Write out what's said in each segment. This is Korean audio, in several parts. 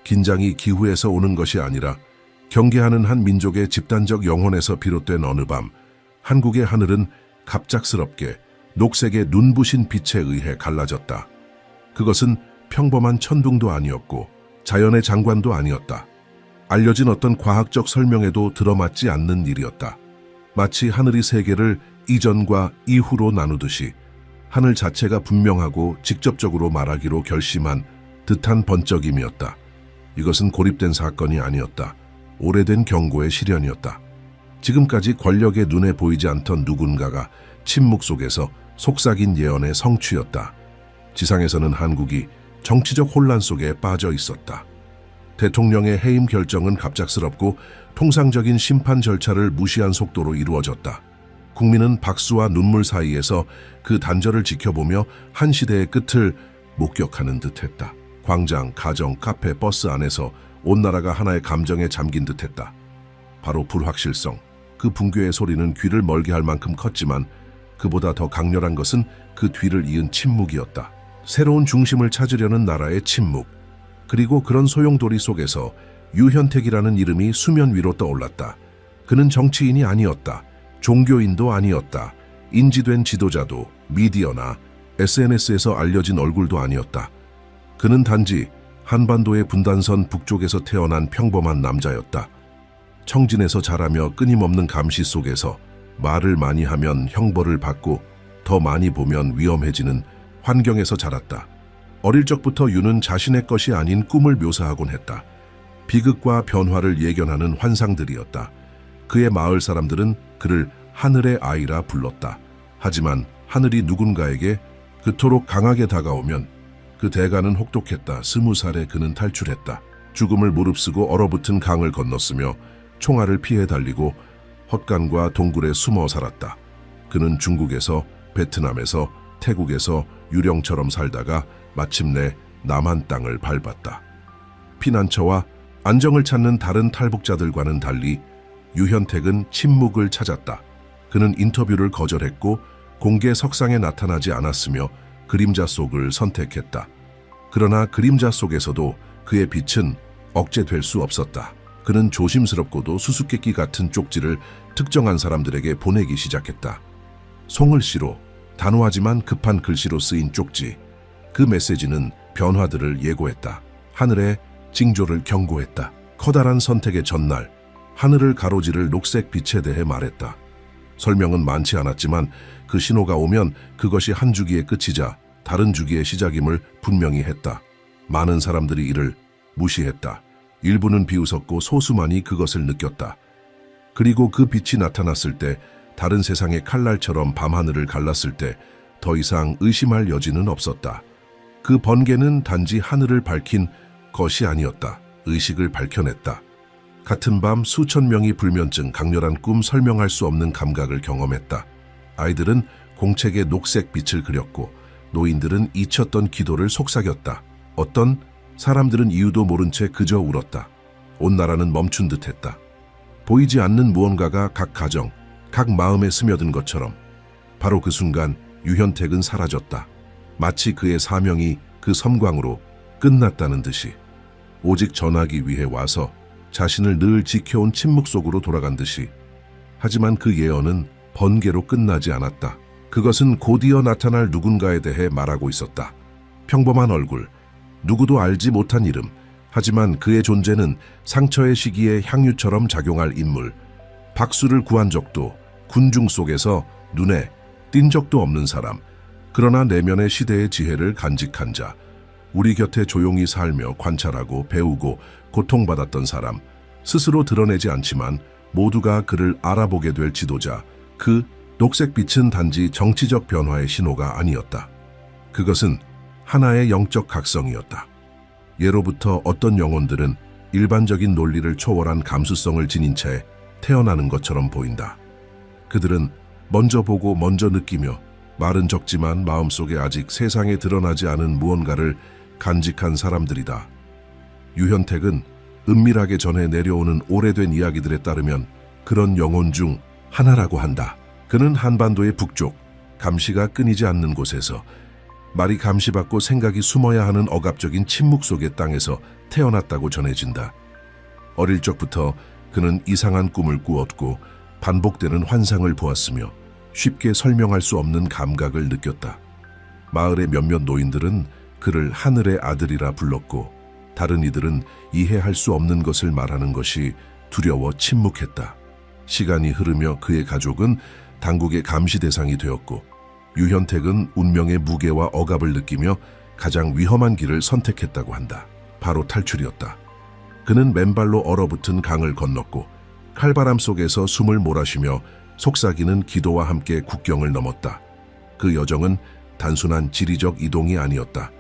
긴장이 기후에서 오는 것이 아니라 경계하는 한 민족의 집단적 영혼에서 비롯된 어느 밤, 한국의 하늘은 갑작스럽게 녹색의 눈부신 빛에 의해 갈라졌다. 그것은 평범한 천둥도 아니었고 자연의 장관도 아니었다. 알려진 어떤 과학적 설명에도 들어맞지 않는 일이었다. 마치 하늘이 세계를 이전과 이후로 나누듯이 하늘 자체가 분명하고 직접적으로 말하기로 결심한 듯한 번쩍임이었다. 이것은 고립된 사건이 아니었다. 오래된 경고의 실현이었다. 지금까지 권력의 눈에 보이지 않던 누군가가 침묵 속에서 속삭인 예언의 성취였다. 지상에서는 한국이 정치적 혼란 속에 빠져 있었다. 대통령의 해임 결정은 갑작스럽고 통상적인 심판 절차를 무시한 속도로 이루어졌다. 국민은 박수와 눈물 사이에서 그 단절을 지켜보며 한 시대의 끝을 목격하는 듯했다. 광장, 가정, 카페, 버스 안에서 온 나라가 하나의 감정에 잠긴 듯했다. 바로 불확실성. 그 붕괴의 소리는 귀를 멀게 할 만큼 컸지만 그보다 더 강렬한 것은 그 뒤를 이은 침묵이었다. 새로운 중심을 찾으려는 나라의 침묵. 그리고 그런 소용돌이 속에서 유현택이라는 이름이 수면 위로 떠올랐다. 그는 정치인이 아니었다. 종교인도 아니었다. 인지된 지도자도 미디어나 SNS에서 알려진 얼굴도 아니었다. 그는 단지 한반도의 분단선 북쪽에서 태어난 평범한 남자였다. 청진에서 자라며 끊임없는 감시 속에서 말을 많이 하면 형벌을 받고 더 많이 보면 위험해지는 환경에서 자랐다. 어릴 적부터 유는 자신의 것이 아닌 꿈을 묘사하곤 했다. 비극과 변화를 예견하는 환상들이었다. 그의 마을 사람들은 그를 하늘의 아이라 불렀다. 하지만 하늘이 누군가에게 그토록 강하게 다가오면 그 대가는 혹독했다. 20살에 그는 탈출했다. 죽음을 무릅쓰고 얼어붙은 강을 건넜으며 총알을 피해 달리고 헛간과 동굴에 숨어 살았다. 그는 중국에서, 베트남에서, 태국에서 유령처럼 살다가 마침내 남한 땅을 밟았다. 피난처와 안정을 찾는 다른 탈북자들과는 달리 유현택은 침묵을 찾았다. 그는 인터뷰를 거절했고 공개 석상에 나타나지 않았으며 그림자 속을 선택했다. 그러나 그림자 속에서도 그의 빛은 억제될 수 없었다. 그는 조심스럽고도 수수께끼 같은 쪽지를 특정한 사람들에게 보내기 시작했다. 송을시로, 단호하지만 급한 글씨로 쓰인 쪽지. 그 메시지는 변화들을 예고했다. 하늘의 징조를 경고했다. 커다란 선택의 전날, 하늘을 가로지를 녹색 빛에 대해 말했다. 설명은 많지 않았지만 그 신호가 오면 그것이 한 주기의 끝이자 다른 주기의 시작임을 분명히 했다. 많은 사람들이 이를 무시했다. 일부는 비웃었고 소수만이 그것을 느꼈다. 그리고 그 빛이 나타났을 때, 다른 세상의 칼날처럼 밤하늘을 갈랐을 때 더 이상 의심할 여지는 없었다. 그 번개는 단지 하늘을 밝힌 것이 아니었다. 의식을 밝혀냈다. 같은 밤 수천 명이 불면증, 강렬한 꿈, 설명할 수 없는 감각을 경험했다. 아이들은 공책에 녹색 빛을 그렸고 노인들은 잊혔던 기도를 속삭였다. 어떤 사람들은 이유도 모른 채 그저 울었다. 온 나라는 멈춘 듯했다. 보이지 않는 무언가가 각 가정, 각 마음에 스며든 것처럼 바로 그 순간 유현택은 사라졌다. 마치 그의 사명이 그 섬광으로 끝났다는 듯이, 오직 전하기 위해 와서 자신을 늘 지켜온 침묵 속으로 돌아간 듯이. 하지만 그 예언은 번개로 끝나지 않았다. 그것은 곧이어 나타날 누군가에 대해 말하고 있었다. 평범한 얼굴, 누구도 알지 못한 이름, 하지만 그의 존재는 상처의 시기에 향유처럼 작용할 인물. 박수를 구한 적도, 군중 속에서 눈에 띈 적도 없는 사람. 그러나 내면의 시대의 지혜를 간직한 자. 우리 곁에 조용히 살며 관찰하고 배우고 고통받았던 사람. 스스로 드러내지 않지만 모두가 그를 알아보게 될 지도자. 그 녹색 빛은 단지 정치적 변화의 신호가 아니었다. 그것은 하나의 영적 각성이었다. 예로부터 어떤 영혼들은 일반적인 논리를 초월한 감수성을 지닌 채 태어나는 것처럼 보인다. 그들은 먼저 보고 먼저 느끼며 말은 적지만 마음속에 아직 세상에 드러나지 않은 무언가를 간직한 사람들이다. 유현택은 은밀하게 전해 내려오는 오래된 이야기들에 따르면 그런 영혼 중 하나라고 한다. 그는 한반도의 북쪽, 감시가 끊이지 않는 곳에서 말이 감시받고 생각이 숨어야 하는 억압적인 침묵 속의 땅에서 태어났다고 전해진다. 어릴 적부터 그는 이상한 꿈을 꾸었고 반복되는 환상을 보았으며 쉽게 설명할 수 없는 감각을 느꼈다. 마을의 몇몇 노인들은 그를 하늘의 아들이라 불렀고 다른 이들은 이해할 수 없는 것을 말하는 것이 두려워 침묵했다. 시간이 흐르며 그의 가족은 당국의 감시 대상이 되었고 유현택은 운명의 무게와 억압을 느끼며 가장 위험한 길을 선택했다고 한다. 바로 탈출이었다. 그는 맨발로 얼어붙은 강을 건넜고 칼바람 속에서 숨을 몰아쉬며 속삭이는 기도와 함께 국경을 넘었다. 그 여정은 단순한 지리적 이동이 아니었다.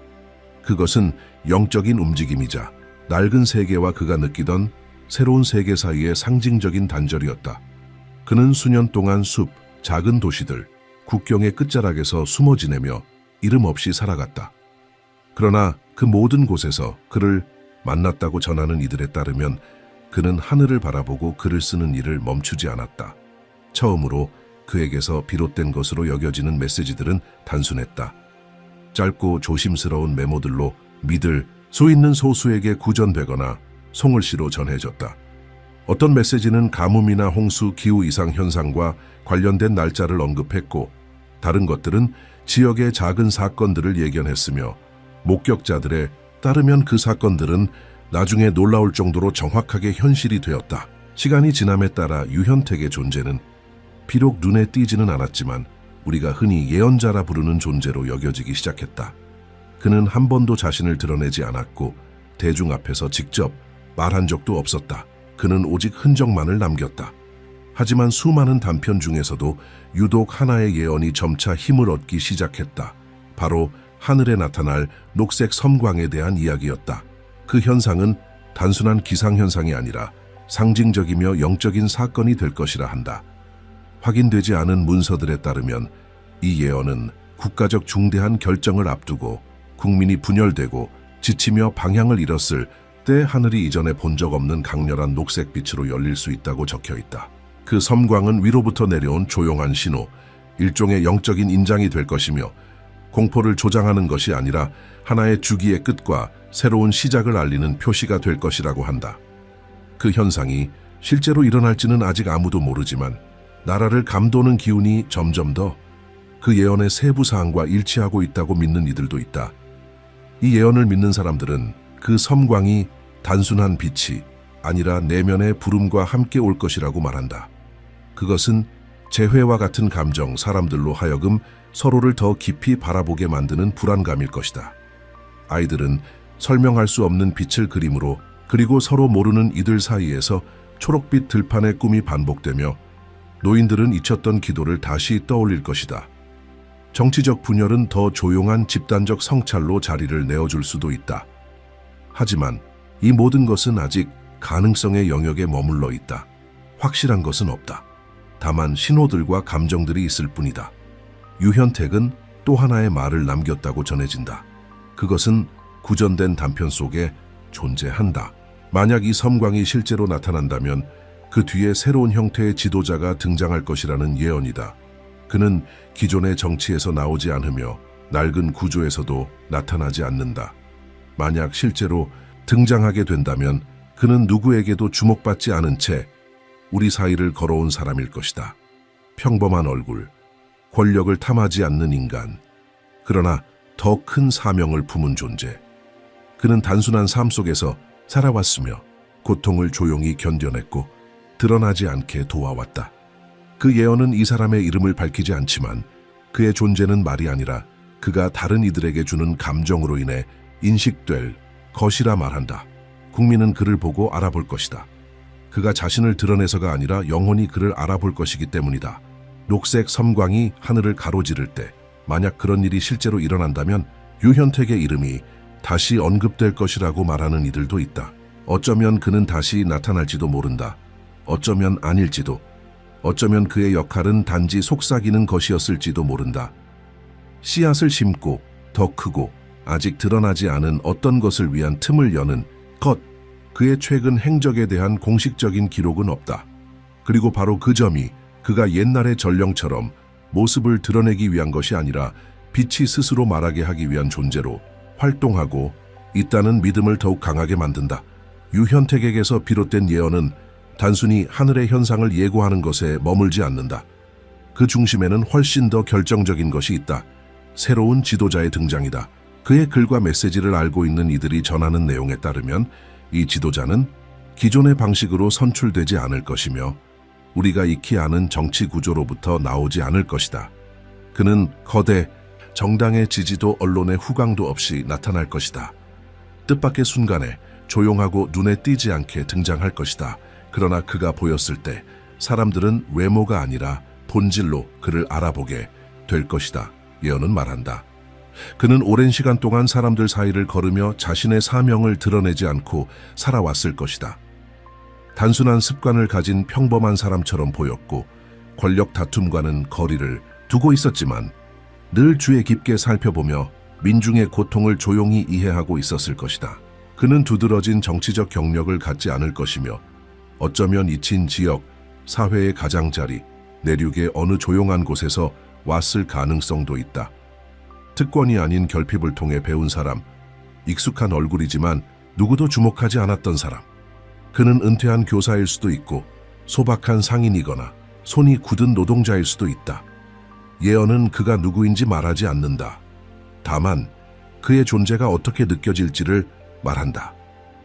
그것은 영적인 움직임이자 낡은 세계와 그가 느끼던 새로운 세계 사이의 상징적인 단절이었다. 그는 수년 동안 숲, 작은 도시들, 국경의 끝자락에서 숨어 지내며 이름 없이 살아갔다. 그러나 그 모든 곳에서 그를 만났다고 전하는 이들에 따르면 그는 하늘을 바라보고 글을 쓰는 일을 멈추지 않았다. 처음으로 그에게서 비롯된 것으로 여겨지는 메시지들은 단순했다. 짧고 조심스러운 메모들로 믿을 수 있는 소수에게 구전되거나 송을시로 전해졌다. 어떤 메시지는 가뭄이나 홍수, 기후 이상 현상과 관련된 날짜를 언급했고 다른 것들은 지역의 작은 사건들을 예견했으며 목격자들에 따르면 그 사건들은 나중에 놀라울 정도로 정확하게 현실이 되었다. 시간이 지남에 따라 유현택의 존재는 비록 눈에 띄지는 않았지만 우리가 흔히 예언자라 부르는 존재로 여겨지기 시작했다. 그는 한 번도 자신을 드러내지 않았고 대중 앞에서 직접 말한 적도 없었다. 그는 오직 흔적만을 남겼다. 하지만 수많은 단편 중에서도 유독 하나의 예언이 점차 힘을 얻기 시작했다. 바로 하늘에 나타날 녹색 섬광에 대한 이야기였다. 그 현상은 단순한 기상현상이 아니라 상징적이며 영적인 사건이 될 것이라 한다. 확인되지 않은 문서들에 따르면 이 예언은 국가적 중대한 결정을 앞두고 국민이 분열되고 지치며 방향을 잃었을 때 하늘이 이전에 본 적 없는 강렬한 녹색빛으로 열릴 수 있다고 적혀 있다. 그 섬광은 위로부터 내려온 조용한 신호, 일종의 영적인 인장이 될 것이며 공포를 조장하는 것이 아니라 하나의 주기의 끝과 새로운 시작을 알리는 표시가 될 것이라고 한다. 그 현상이 실제로 일어날지는 아직 아무도 모르지만 나라를 감도는 기운이 점점 더 그 예언의 세부 사항과 일치하고 있다고 믿는 이들도 있다. 이 예언을 믿는 사람들은 그 섬광이 단순한 빛이 아니라 내면의 부름과 함께 올 것이라고 말한다. 그것은 재회와 같은 감정, 사람들로 하여금 서로를 더 깊이 바라보게 만드는 불안감일 것이다. 아이들은 설명할 수 없는 빛을 그림으로 그리고 서로 모르는 이들 사이에서 초록빛 들판의 꿈이 반복되며 노인들은 잊혔던 기도를 다시 떠올릴 것이다. 정치적 분열은 더 조용한 집단적 성찰로 자리를 내어줄 수도 있다. 하지만 이 모든 것은 아직 가능성의 영역에 머물러 있다. 확실한 것은 없다. 다만 신호들과 감정들이 있을 뿐이다. 유현택은 또 하나의 말을 남겼다고 전해진다. 그것은 구전된 단편 속에 존재한다. 만약 이 섬광이 실제로 나타난다면 그 뒤에 새로운 형태의 지도자가 등장할 것이라는 예언이다. 그는 기존의 정치에서 나오지 않으며 낡은 구조에서도 나타나지 않는다. 만약 실제로 등장하게 된다면 그는 누구에게도 주목받지 않은 채 우리 사이를 걸어온 사람일 것이다. 평범한 얼굴, 권력을 탐하지 않는 인간, 그러나 더 큰 사명을 품은 존재. 그는 단순한 삶 속에서 살아왔으며 고통을 조용히 견뎌냈고 드러나지 않게 도와왔다. 그 예언은 이 사람의 이름을 밝히지 않지만 그의 존재는 말이 아니라 그가 다른 이들에게 주는 감정으로 인해 인식될 것이라 말한다. 국민은 그를 보고 알아볼 것이다. 그가 자신을 드러내서가 아니라 영혼이 그를 알아볼 것이기 때문이다. 녹색 섬광이 하늘을 가로지를 때 만약 그런 일이 실제로 일어난다면 유현택의 이름이 다시 언급될 것이라고 말하는 이들도 있다. 어쩌면 그는 다시 나타날지도 모른다. 어쩌면 아닐지도. 어쩌면 그의 역할은 단지 속삭이는 것이었을지도 모른다. 씨앗을 심고 더 크고 아직 드러나지 않은 어떤 것을 위한 틈을 여는 것. 그의 최근 행적에 대한 공식적인 기록은 없다. 그리고 바로 그 점이 그가 옛날의 전령처럼 모습을 드러내기 위한 것이 아니라 빛이 스스로 말하게 하기 위한 존재로 활동하고 있다는 믿음을 더욱 강하게 만든다. 유현택에게서 비롯된 예언은 단순히 하늘의 현상을 예고하는 것에 머물지 않는다. 그 중심에는 훨씬 더 결정적인 것이 있다. 새로운 지도자의 등장이다. 그의 글과 메시지를 알고 있는 이들이 전하는 내용에 따르면 이 지도자는 기존의 방식으로 선출되지 않을 것이며 우리가 익히 아는 정치 구조로부터 나오지 않을 것이다. 그는 거대 정당의 지지도 언론의 후광도 없이 나타날 것이다. 뜻밖의 순간에 조용하고 눈에 띄지 않게 등장할 것이다. 그러나 그가 보였을 때 사람들은 외모가 아니라 본질로 그를 알아보게 될 것이다. 예언은 말한다. 그는 오랜 시간 동안 사람들 사이를 걸으며 자신의 사명을 드러내지 않고 살아왔을 것이다. 단순한 습관을 가진 평범한 사람처럼 보였고 권력 다툼과는 거리를 두고 있었지만 늘 주의 깊게 살펴보며 민중의 고통을 조용히 이해하고 있었을 것이다. 그는 두드러진 정치적 경력을 갖지 않을 것이며 어쩌면 잊힌 지역, 사회의 가장자리, 내륙의 어느 조용한 곳에서 왔을 가능성도 있다. 특권이 아닌 결핍을 통해 배운 사람, 익숙한 얼굴이지만 누구도 주목하지 않았던 사람. 그는 은퇴한 교사일 수도 있고 소박한 상인이거나 손이 굳은 노동자일 수도 있다. 예언은 그가 누구인지 말하지 않는다. 다만 그의 존재가 어떻게 느껴질지를 말한다.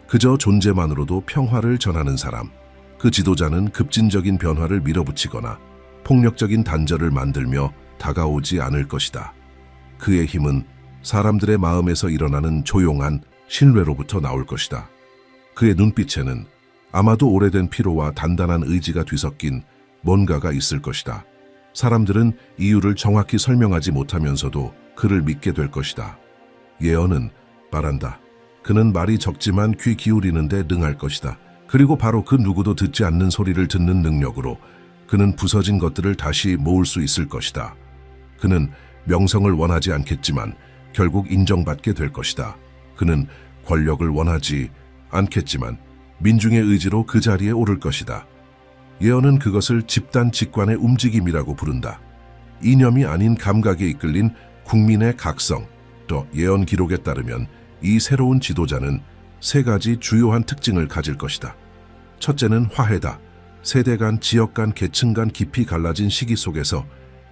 그저 존재만으로도 평화를 전하는 사람. 그 지도자는 급진적인 변화를 밀어붙이거나 폭력적인 단절을 만들며 다가오지 않을 것이다. 그의 힘은 사람들의 마음에서 일어나는 조용한 신뢰로부터 나올 것이다. 그의 눈빛에는 아마도 오래된 피로와 단단한 의지가 뒤섞인 뭔가가 있을 것이다. 사람들은 이유를 정확히 설명하지 못하면서도 그를 믿게 될 것이다. 예언은 말한다. 그는 말이 적지만 귀 기울이는데 능할 것이다. 그리고 바로 그 누구도 듣지 않는 소리를 듣는 능력으로 그는 부서진 것들을 다시 모을 수 있을 것이다. 그는 명성을 원하지 않겠지만 결국 인정받게 될 것이다. 그는 권력을 원하지 않겠지만 민중의 의지로 그 자리에 오를 것이다. 예언은 그것을 집단 직관의 움직임이라고 부른다. 이념이 아닌 감각에 이끌린 국민의 각성. 또 예언 기록에 따르면 이 새로운 지도자는 세 가지 주요한 특징을 가질 것이다. 첫째는 화해다. 세대 간, 지역 간, 계층 간 깊이 갈라진 시기 속에서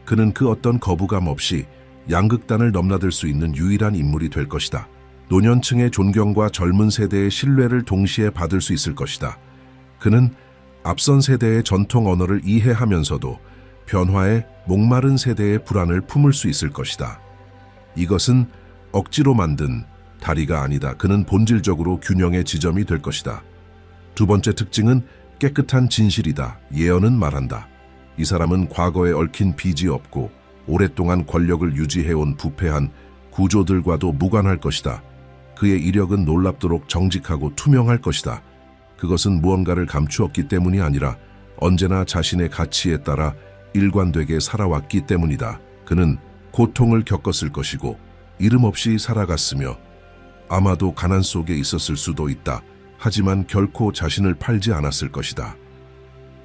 그는 그 어떤 거부감 없이 양극단을 넘나들 수 있는 유일한 인물이 될 것이다. 노년층의 존경과 젊은 세대의 신뢰를 동시에 받을 수 있을 것이다. 그는 앞선 세대의 전통 언어를 이해하면서도 변화에 목마른 세대의 불안을 품을 수 있을 것이다. 이것은 억지로 만든 다리가 아니다. 그는 본질적으로 균형의 지점이 될 것이다. 두 번째 특징은 깨끗한 진실이다. 예언은 말한다. 이 사람은 과거에 얽힌 빚이 없고 오랫동안 권력을 유지해온 부패한 구조들과도 무관할 것이다. 그의 이력은 놀랍도록 정직하고 투명할 것이다. 그것은 무언가를 감추었기 때문이 아니라 언제나 자신의 가치에 따라 일관되게 살아왔기 때문이다. 그는 고통을 겪었을 것이고 이름 없이 살아갔으며 아마도 가난 속에 있었을 수도 있다. 하지만 결코 자신을 팔지 않았을 것이다.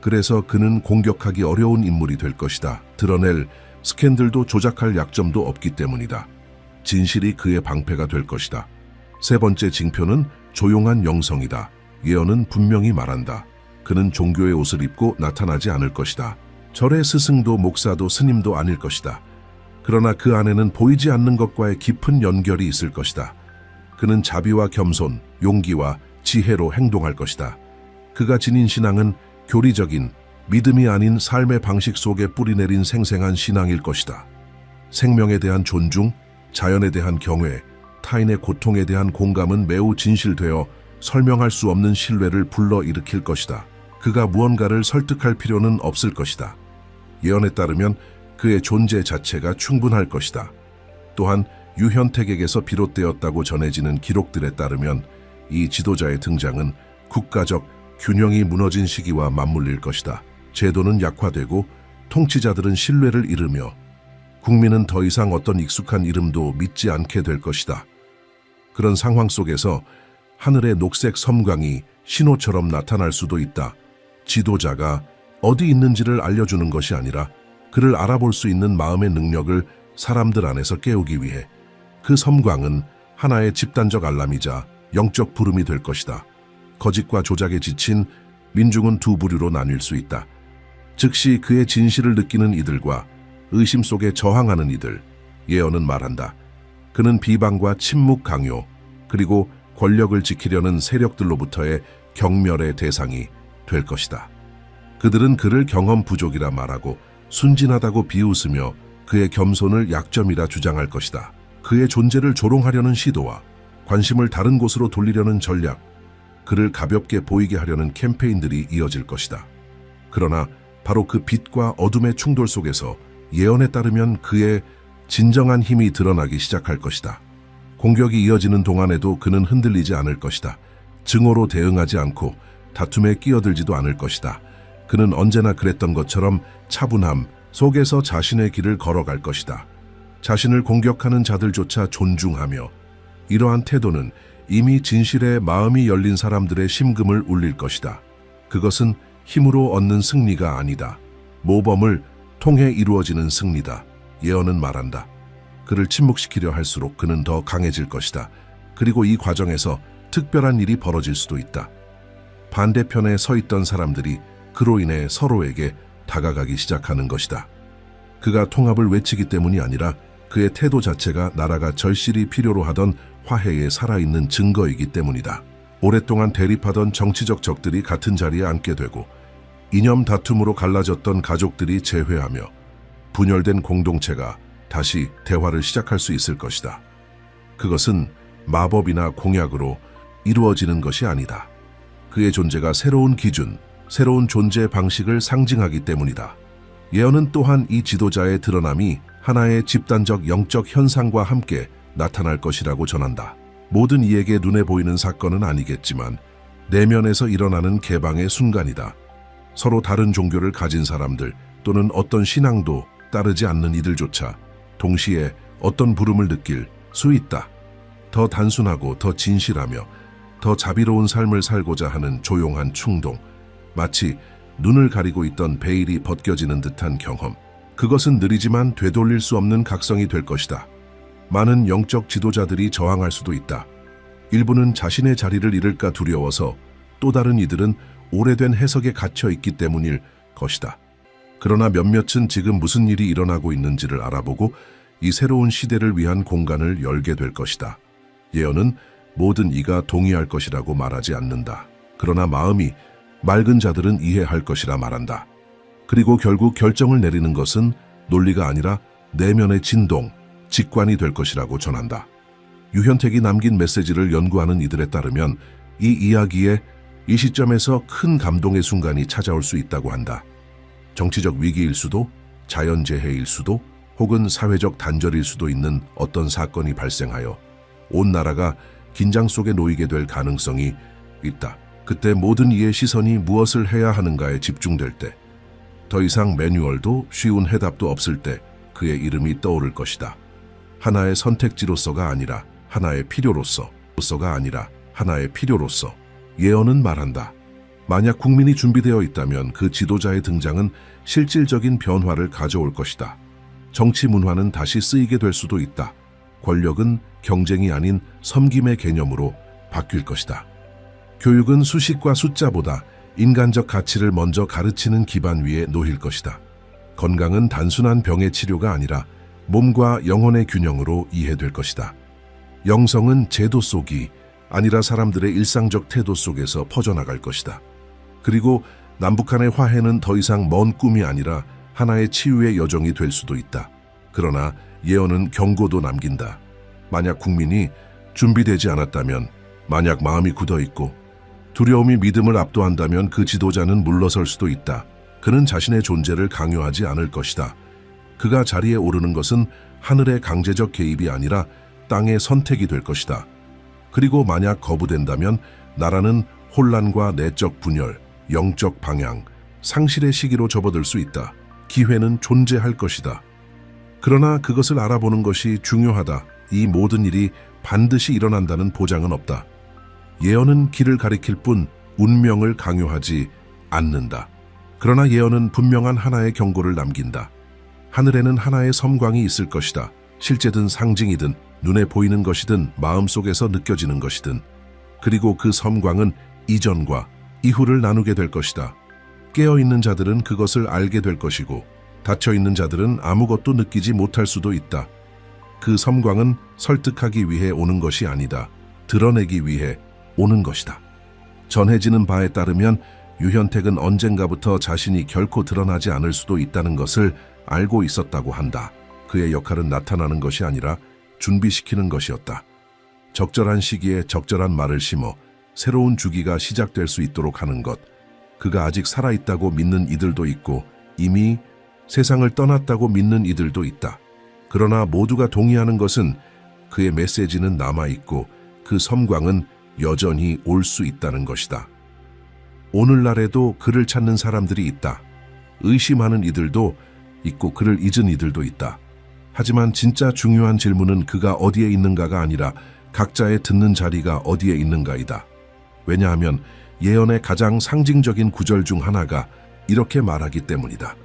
그래서 그는 공격하기 어려운 인물이 될 것이다. 드러낼 스캔들도 조작할 약점도 없기 때문이다. 진실이 그의 방패가 될 것이다. 세 번째 징표는 조용한 영성이다. 예언은 분명히 말한다. 그는 종교의 옷을 입고 나타나지 않을 것이다. 절의 스승도 목사도 스님도 아닐 것이다. 그러나 그 안에는 보이지 않는 것과의 깊은 연결이 있을 것이다. 그는 자비와 겸손, 용기와 지혜로 행동할 것이다. 그가 지닌 신앙은 교리적인 믿음이 아닌 삶의 방식 속에 뿌리내린 생생한 신앙일 것이다. 생명에 대한 존중, 자연에 대한 경외, 타인의 고통에 대한 공감은 매우 진실되어 설명할 수 없는 신뢰를 불러일으킬 것이다. 그가 무언가를 설득할 필요는 없을 것이다. 예언에 따르면 그의 존재 자체가 충분할 것이다. 또한 유현택에게서 비롯되었다고 전해지는 기록들에 따르면 이 지도자의 등장은 국가적 균형이 무너진 시기와 맞물릴 것이다. 제도는 약화되고 통치자들은 신뢰를 잃으며 국민은 더 이상 어떤 익숙한 이름도 믿지 않게 될 것이다. 그런 상황 속에서 하늘의 녹색 섬광이 신호처럼 나타날 수도 있다. 지도자가 어디 있는지를 알려주는 것이 아니라 그를 알아볼 수 있는 마음의 능력을 사람들 안에서 깨우기 위해 그 섬광은 하나의 집단적 알람이자 영적 부름이 될 것이다. 거짓과 조작에 지친 민중은 두 부류로 나뉠 수 있다. 즉시 그의 진실을 느끼는 이들과 의심 속에 저항하는 이들. 예언은 말한다. 그는 비방과 침묵 강요, 그리고 권력을 지키려는 세력들로부터의 경멸의 대상이 될 것이다. 그들은 그를 경험 부족이라 말하고 순진하다고 비웃으며 그의 겸손을 약점이라 주장할 것이다. 그의 존재를 조롱하려는 시도와 관심을 다른 곳으로 돌리려는 전략, 그를 가볍게 보이게 하려는 캠페인들이 이어질 것이다. 그러나 바로 그 빛과 어둠의 충돌 속에서 예언에 따르면 그의 진정한 힘이 드러나기 시작할 것이다. 공격이 이어지는 동안에도 그는 흔들리지 않을 것이다. 증오로 대응하지 않고 다툼에 끼어들지도 않을 것이다. 그는 언제나 그랬던 것처럼 차분함 속에서 자신의 길을 걸어갈 것이다. 자신을 공격하는 자들조차 존중하며, 이러한 태도는 이미 진실에 마음이 열린 사람들의 심금을 울릴 것이다. 그것은 힘으로 얻는 승리가 아니다. 모범을 통해 이루어지는 승리다. 예언은 말한다. 그를 침묵시키려 할수록 그는 더 강해질 것이다. 그리고 이 과정에서 특별한 일이 벌어질 수도 있다. 반대편에 서 있던 사람들이 그로 인해 서로에게 다가가기 시작하는 것이다. 그가 통합을 외치기 때문이 아니라 그의 태도 자체가 나라가 절실히 필요로 하던 화해에 살아있는 증거이기 때문이다. 오랫동안 대립하던 정치적 적들이 같은 자리에 앉게 되고, 이념 다툼으로 갈라졌던 가족들이 재회하며 분열된 공동체가 다시 대화를 시작할 수 있을 것이다. 그것은 마법이나 공약으로 이루어지는 것이 아니다. 그의 존재가 새로운 기준, 새로운 존재 방식을 상징하기 때문이다. 예언은 또한 이 지도자의 드러남이 하나의 집단적 영적 현상과 함께 나타날 것이라고 전한다. 모든 이에게 눈에 보이는 사건은 아니겠지만 내면에서 일어나는 개방의 순간이다. 서로 다른 종교를 가진 사람들 또는 어떤 신앙도 따르지 않는 이들조차 동시에 어떤 부름을 느낄 수 있다. 더 단순하고 더 진실하며 더 자비로운 삶을 살고자 하는 조용한 충동, 마치 눈을 가리고 있던 베일이 벗겨지는 듯한 경험. 그것은 느리지만 되돌릴 수 없는 각성이 될 것이다. 많은 영적 지도자들이 저항할 수도 있다. 일부는 자신의 자리를 잃을까 두려워서, 또 다른 이들은 오래된 해석에 갇혀 있기 때문일 것이다. 그러나 몇몇은 지금 무슨 일이 일어나고 있는지를 알아보고 이 새로운 시대를 위한 공간을 열게 될 것이다. 예언은 모든 이가 동의할 것이라고 말하지 않는다. 그러나 마음이 맑은 자들은 이해할 것이라 말한다. 그리고 결국 결정을 내리는 것은 논리가 아니라 내면의 진동, 직관이 될 것이라고 전한다. 유현택이 남긴 메시지를 연구하는 이들에 따르면 이 이야기에 이 시점에서 큰 감동의 순간이 찾아올 수 있다고 한다. 정치적 위기일 수도, 자연재해일 수도, 혹은 사회적 단절일 수도 있는 어떤 사건이 발생하여 온 나라가 긴장 속에 놓이게 될 가능성이 있다. 그때 모든 이의 시선이 무엇을 해야 하는가에 집중될 때, 더 이상 매뉴얼도 쉬운 해답도 없을 때 그의 이름이 떠오를 것이다. 하나의 선택지로서가 아니라 하나의 필요로서가 아니라 하나의 필요로서. 예언은 말한다. 만약 국민이 준비되어 있다면 그 지도자의 등장은 실질적인 변화를 가져올 것이다. 정치 문화는 다시 쓰이게 될 수도 있다. 권력은 경쟁이 아닌 섬김의 개념으로 바뀔 것이다. 교육은 수식과 숫자보다 인간적 가치를 먼저 가르치는 기반 위에 놓일 것이다. 건강은 단순한 병의 치료가 아니라 몸과 영혼의 균형으로 이해될 것이다. 영성은 제도 속이 아니라 사람들의 일상적 태도 속에서 퍼져나갈 것이다. 그리고 남북한의 화해는 더 이상 먼 꿈이 아니라 하나의 치유의 여정이 될 수도 있다. 그러나 예언은 경고도 남긴다. 만약 국민이 준비되지 않았다면, 만약 마음이 굳어있고 두려움이 믿음을 압도한다면 그 지도자는 물러설 수도 있다. 그는 자신의 존재를 강요하지 않을 것이다. 그가 자리에 오르는 것은 하늘의 강제적 개입이 아니라 땅의 선택이 될 것이다. 그리고 만약 거부된다면 나라는 혼란과 내적 분열, 영적 방향, 상실의 시기로 접어들 수 있다. 기회는 존재할 것이다. 그러나 그것을 알아보는 것이 중요하다. 이 모든 일이 반드시 일어난다는 보장은 없다. 예언은 길을 가리킬 뿐 운명을 강요하지 않는다. 그러나 예언은 분명한 하나의 경고를 남긴다. 하늘에는 하나의 섬광이 있을 것이다. 실제든 상징이든 눈에 보이는 것이든 마음속에서 느껴지는 것이든. 그리고 그 섬광은 이전과 이후를 나누게 될 것이다. 깨어있는 자들은 그것을 알게 될 것이고 닫혀있는 자들은 아무것도 느끼지 못할 수도 있다. 그 섬광은 설득하기 위해 오는 것이 아니다. 드러내기 위해 오는 것이다. 전해지는 바에 따르면 유현택은 언젠가부터 자신이 결코 드러나지 않을 수도 있다는 것을 알고 있었다고 한다. 그의 역할은 나타나는 것이 아니라 준비시키는 것이었다. 적절한 시기에 적절한 말을 심어 새로운 주기가 시작될 수 있도록 하는 것. 그가 아직 살아있다고 믿는 이들도 있고 이미 세상을 떠났다고 믿는 이들도 있다. 그러나 모두가 동의하는 것은 그의 메시지는 남아있고 그 섬광은 여전히 올 수 있다는 것이다. 오늘날에도 그를 찾는 사람들이 있다. 의심하는 이들도 있고 그를 잊은 이들도 있다. 하지만 진짜 중요한 질문은 그가 어디에 있는가가 아니라 각자의 듣는 자리가 어디에 있는가이다. 왜냐하면 예언의 가장 상징적인 구절 중 하나가 이렇게 말하기 때문이다.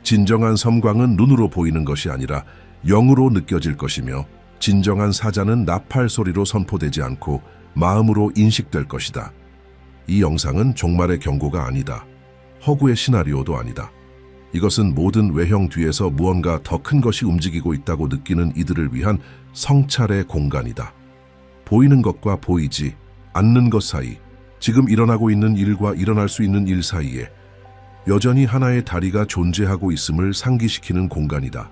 진정한 섬광은 눈으로 보이는 것이 아니라 영으로 느껴질 것이며 진정한 사자는 나팔 소리로 선포되지 않고 마음으로 인식될 것이다. 이 영상은 종말의 경고가 아니다. 허구의 시나리오도 아니다. 이것은 모든 외형 뒤에서 무언가 더 큰 것이 움직이고 있다고 느끼는 이들을 위한 성찰의 공간이다. 보이는 것과 보이지 않는 것 사이, 지금 일어나고 있는 일과 일어날 수 있는 일 사이에 여전히 하나의 다리가 존재하고 있음을 상기시키는 공간이다.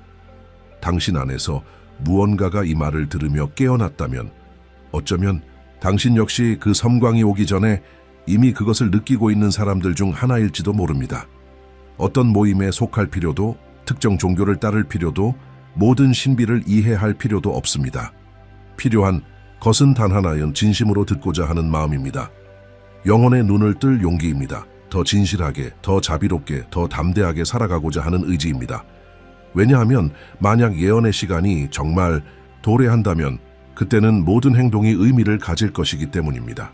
당신 안에서 무언가가 이 말을 들으며 깨어났다면 어쩌면 당신 역시 그 섬광이 오기 전에 이미 그것을 느끼고 있는 사람들 중 하나일지도 모릅니다. 어떤 모임에 속할 필요도, 특정 종교를 따를 필요도, 모든 신비를 이해할 필요도 없습니다. 필요한 것은 단 하나인 진심으로 듣고자 하는 마음입니다. 영혼의 눈을 뜰 용기입니다. 더 진실하게, 더 자비롭게, 더 담대하게 살아가고자 하는 의지입니다. 왜냐하면 만약 예언의 시간이 정말 도래한다면 그때는 모든 행동이 의미를 가질 것이기 때문입니다.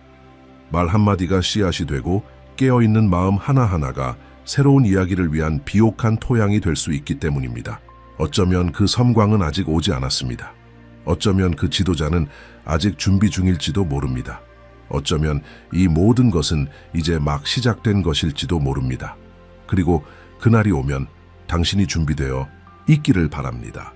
말 한마디가 씨앗이 되고 깨어있는 마음 하나하나가 새로운 이야기를 위한 비옥한 토양이 될 수 있기 때문입니다. 어쩌면 그 섬광은 아직 오지 않았습니다. 어쩌면 그 지도자는 아직 준비 중일지도 모릅니다. 어쩌면 이 모든 것은 이제 막 시작된 것일지도 모릅니다. 그리고 그날이 오면 당신이 준비되어 있기를 바랍니다.